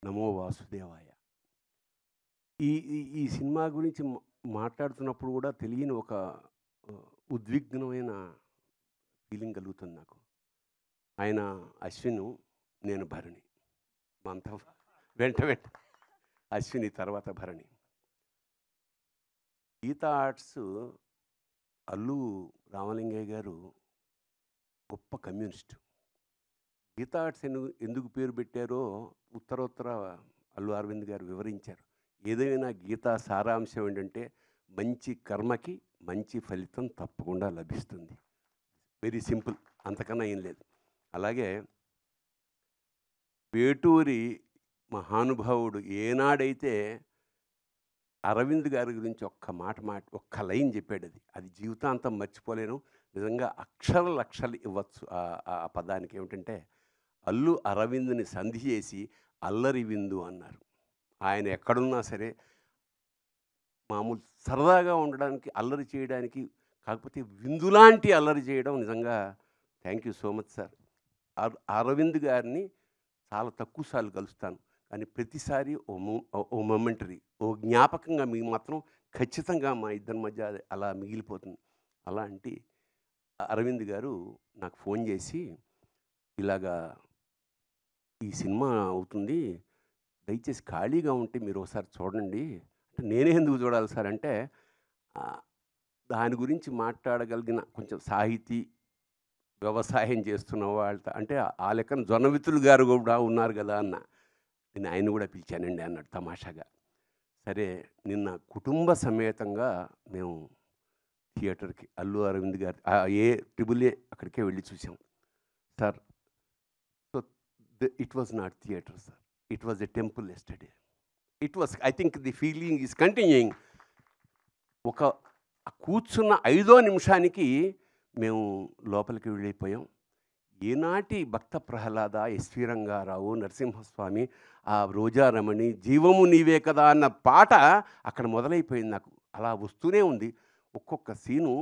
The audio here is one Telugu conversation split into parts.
నమో వాసుదేవాయ. ఈ ఈ ఈ సినిమా గురించి మాట్లాడుతున్నప్పుడు కూడా తెలియని ఒక ఉద్విగ్నమైన ఫీలింగ్ కలుగుతుంది నాకు. ఆయన అశ్విను, నేను భరణి. అంతా వెంట వెంట అశ్విని తర్వాత భరణి. గీతా ఆర్ట్స్ అల్లు రామలింగయ్య గారు గొప్ప కమ్యూనిస్టు. గీతా ఆర్ట్స్ ఎందుకు పేరు పెట్టారో ఉత్తరోత్తర అల్లు అరవింద్ గారు వివరించారు. ఏదైనా గీతా సారాంశం ఏంటంటే మంచి కర్మకి మంచి ఫలితం తప్పకుండా లభిస్తుంది. వెరీ సింపుల్, అంతకన్నా ఏం లేదు. అలాగే వేటూరి మహానుభావుడు ఏనాడైతే అరవింద్ గారి గురించి ఒక్క లైన్ చెప్పాడు, అది జీవితాంతం మర్చిపోలేను. నిజంగా అక్షర లక్షలు ఇవ్వచ్చు ఆ పదానికి. ఏమిటంటే అల్లు అరవింద్ని సంధి చేసి అల్లరి విందు అన్నారు. ఆయన ఎక్కడున్నా సరే మామూలు సరదాగా ఉండడానికి, అల్లరి చేయడానికి, కాకపోతే విందులాంటి అల్లరి చేయడం నిజంగా thank you so much sir. Arvind గారిని చాలా తక్కువ సార్లు కలుస్తాను, కానీ ప్రతిసారి ఓ మొమెంటరీ, ఓ జ్ఞాపకంగా మీకు మాత్రం ఖచ్చితంగా మా ఇద్దరి మధ్య అలా మిగిలిపోతుంది. అలాంటి అరవింద్ గారు నాకు ఫోన్ చేసి, ఇలాగా ఈ సినిమా అవుతుంది, దయచేసి ఖాళీగా ఉంటే మీరు ఒకసారి చూడండి అంటే, నేనే ఎందుకు చూడాలి సార్ అంటే, దాని గురించి మాట్లాడగలిగిన కొంచెం సాహితీ వ్యవసాయం చేస్తున్న వాళ్ళతో అంటే ఆ లెక్కన జొన్నవిత్తులు గారు కూడా ఉన్నారు కదా అన్న. నేను ఆయన కూడా పిలిచానండి అన్నాడు తమాషాగా. సరే, నిన్న కుటుంబ సమేతంగా మేము థియేటర్కి అల్లు అరవింద్ గారి ఏ అక్కడికే వెళ్ళి చూసాం sir. So it was not theatre sir, it was a temple yesterday. It was, I think the feeling is continuing. ఒక కూర్చున్న 5వ నిమిషానికి మేము లోపలికి వెళ్ళిపోయాం. ఈనాటి భక్త ప్రహ్లాద, ఎస్వి రంగారావు, నరసింహస్వామి, ఆ రోజారమణి, జీవము నీవే కదా అన్న పాట అక్కడ మొదలైపోయింది నాకు. అలా వస్తూనే ఉంది ఒక్కొక్క సీను.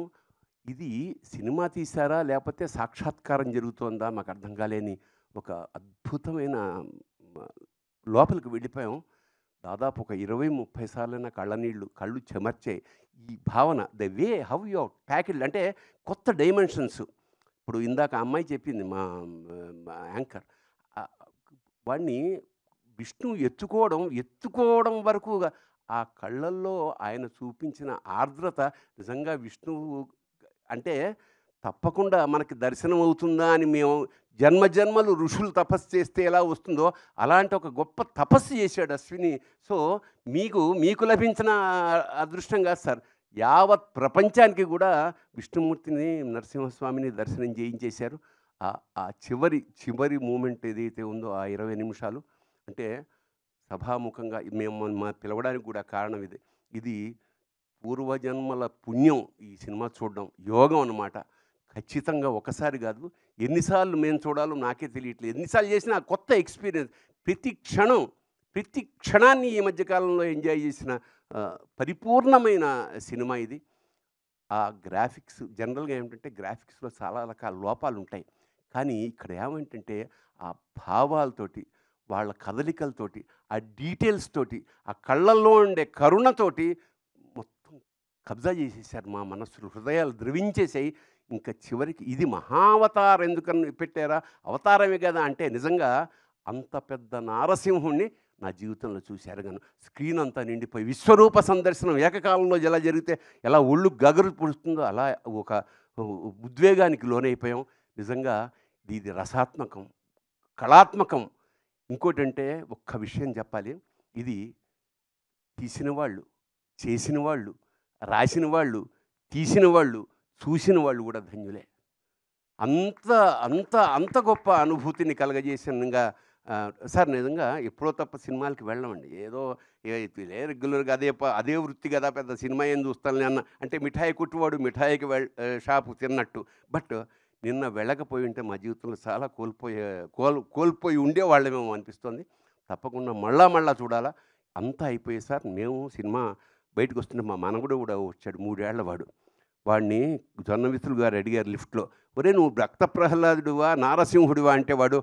ఇది సినిమా తీశారా లేకపోతే సాక్షాత్కారం జరుగుతోందా మాకు అర్థం కాలేని ఒక అద్భుతమైన లోపలికి వెళ్ళిపోయాం. దాదాపు ఒక 20-30 సార్లైనా కళ్ళు చెమర్చే ఈ భావన, ద వే హౌ యు ప్యాకిల్డ్ అంటే కొత్త డైమెన్షన్స్. ఇప్పుడు ఇందాక అమ్మాయి చెప్పింది మా యాంకర్, వాడిని విష్ణు ఎత్తుకోవడం వరకు ఆ కళ్ళల్లో ఆయన చూపించిన ఆర్ద్రత నిజంగా విష్ణువు అంటే తప్పకుండా మనకి దర్శనం అవుతుందా అని మేము జన్మజన్మలు ఋషులు తపస్సు చేస్తే ఎలా వస్తుందో అలాంటి ఒక గొప్ప తపస్సు చేశాడు అశ్విని. సో మీకు లభించిన అదృష్టం కాదు సార్, యావత్ ప్రపంచానికి కూడా విష్ణుమూర్తిని, నరసింహస్వామిని దర్శనం చేయించేశారు. ఆ చివరి మూమెంట్ ఏదైతే ఉందో ఆ 20 నిమిషాలు అంటే సభాముఖంగా మేము పిలవడానికి కూడా కారణం ఇది పూర్వజన్మల పుణ్యం. ఈ సినిమా చూడడం యోగం అన్నమాట. ఖచ్చితంగా ఒకసారి కాదు, ఎన్నిసార్లు మేము చూడాలో నాకే తెలియట్లేదు. ఎన్నిసార్లు చేసినా కొత్త ఎక్స్పీరియన్స్. ప్రతి క్షణాన్ని ఈ మధ్యకాలంలో ఎంజాయ్ చేసిన పరిపూర్ణమైన సినిమా ఇది. ఆ గ్రాఫిక్స్ జనరల్గా ఏమిటంటే గ్రాఫిక్స్లో చాలా రకాల లోపాలు ఉంటాయి, కానీ ఇక్కడ ఏమంటే ఆ భావాలతోటి, వాళ్ళ కదలికలతోటి, ఆ డీటెయిల్స్ తోటి, ఆ కళ్ళల్లో ఉండే కరుణతోటి మొత్తం కబ్జా చేసేసారు మా మనస్సులు, హృదయాలు ద్రవించేసాయి. ఇంకా చివరికి ఇది మహావతారం ఎందుకని పెట్టారా, అవతారమే కదా అంటే నిజంగా అంత పెద్ద నారసింహుణ్ణి నా జీవితంలో చూశారు. కానీ స్క్రీన్ అంతా నిండిపోయి విశ్వరూప సందర్శనం ఏకకాలంలో ఎలా జరిగితే ఎలా ఒళ్ళు గగరు పుడుతుందో అలా ఒక ఉద్వేగానికి లోనైపోయాం. నిజంగా ఇది రసాత్మకం, కళాత్మకం. ఇంకోటంటే ఒక్క విషయం చెప్పాలి, ఇది తీసిన వాళ్ళు, చేసిన వాళ్ళు, రాసిన వాళ్ళు, తీసిన వాళ్ళు, చూసిన వాళ్ళు కూడా ధన్యులే. అంత అంత అంత గొప్ప అనుభూతిని కలగజేసినగా సార్. నిజంగా ఎప్పుడో తప్ప సినిమాలకి వెళ్ళమండి. ఏదో రెగ్యులర్గా అదే వృత్తి కదా, పెద్ద సినిమా ఏం చూస్తాను అన్న అంటే మిఠాయి కుట్టువాడు మిఠాయికి షాపు తిన్నట్టు. బట్ నిన్న వెళ్ళకపోయి ఉంటే మా జీవితంలో చాలా కోల్పోయి ఉండేవాళ్ళమేమో అనిపిస్తుంది. తప్పకుండా మళ్ళా చూడాలా. అంతా అయిపోయాయి సార్. మేము సినిమా బయటకు వస్తుంటే మా మనవడు కూడా వచ్చాడు, 3 ఏళ్ల వాడు. వాడిని జొన్నవిత్తులు గారు అడిగారు లిఫ్ట్లో, ఒరే నువ్వు భక్త ప్రహ్లాదుడివా నారసింహుడివా అంటే వాడు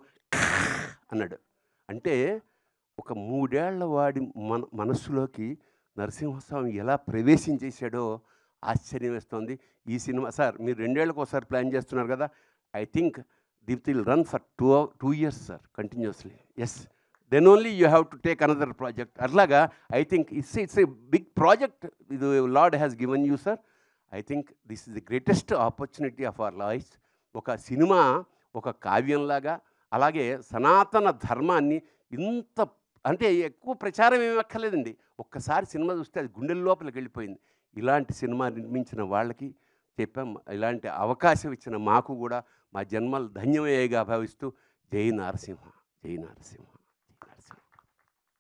అన్నాడు. అంటే ఒక 3 ఏళ్ల వాడి మనస్సులోకి నరసింహస్వామి ఎలా ప్రవేశించేశాడో ఆశ్చర్యం వేస్తోంది. ఈ సినిమా సార్ మీరు 2 ఏళ్ళకి ఒకసారి ప్లాన్ చేస్తున్నారు కదా, I think Deepti will run for 2 years sir continuously. Yes, then only you have to take another project. అట్లాగా I think it's a big project ఇది lord has given you sir. I think this is the greatest opportunity of our life. ఒక సినిమా ఒక కావ్యంలాగా, అలాగే సనాతన ధర్మాన్ని ఇంత అంటే ఎక్కువ ప్రచారం ఏమి అక్కర్లేదండి, ఒక్కసారి సినిమా చూస్తే అది గుండెల లోపలికి వెళ్ళిపోయింది. ఇలాంటి సినిమా నిర్మించిన వాళ్ళకి చెప్పాం, ఇలాంటి అవకాశం ఇచ్చిన మాకు కూడా మా జన్మలు ధన్యమయ్యేగా భావిస్తూ జై నరసింహ, జై నరసింహ, జై Narasimha.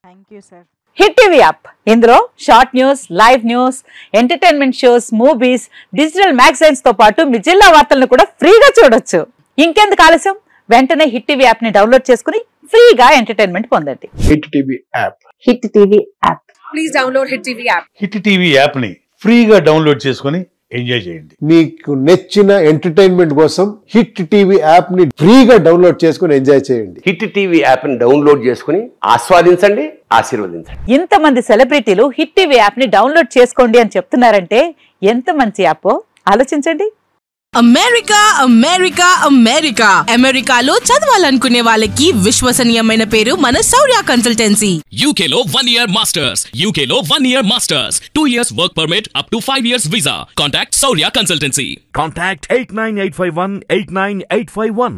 Thank you sir. Hit TV app, ఇందులో short news, live news, entertainment shows, movies, digital magazines తో పాటు మీ జిల్లా వార్తలను కూడా ఫ్రీగా చూడొచ్చు. ఇంకెందుకు ఆలస్యం, వెంటనే హిట్ టీవీ యాప్ ని డౌన్లోడ్ చేసుకుని ఫ్రీగా ఎంటర్టైన్మెంట్ పొందండి. Hit TV app. Hit TV app. Please download hit TV app. Hit TV app ని ఫ్రీగా డౌన్లోడ్ చేసుకుని ఎంజాయ్ చేయండి. మీకు నచ్చిన ఎంటర్టైన్మెంట్ కోసం హిట్ టీవీ యాప్ ని ఫ్రీగా డౌన్లోడ్ చేసుకుని ఎంజాయ్ చేయండి. హిట్ టీవీ యాప్ని డౌన్లోడ్ చేసుకుని ఆస్వాదించండి, ఆశీర్వదించండి. ఇంతమంది సెలబ్రిటీలు హిట్ టీవీ యాప్ ని డౌన్లోడ్ చేసుకోండి అని చెప్తున్నారంటే ఎంత మంచి యాప్ ఆలోచించండి. అమెరికా అమెరికా అమెరికా అమెరికాలో చదవాలనుకునే వాళ్ళకి విశ్వసనీయమైన పేరు మన శౌర్య కన్సల్టెన్సీ. UK లో 1 year masters, UK లో 1 year masters, 2 years work permit up to 5 years visa. Contact Shaurya Consultancy. Contact 89851 89851.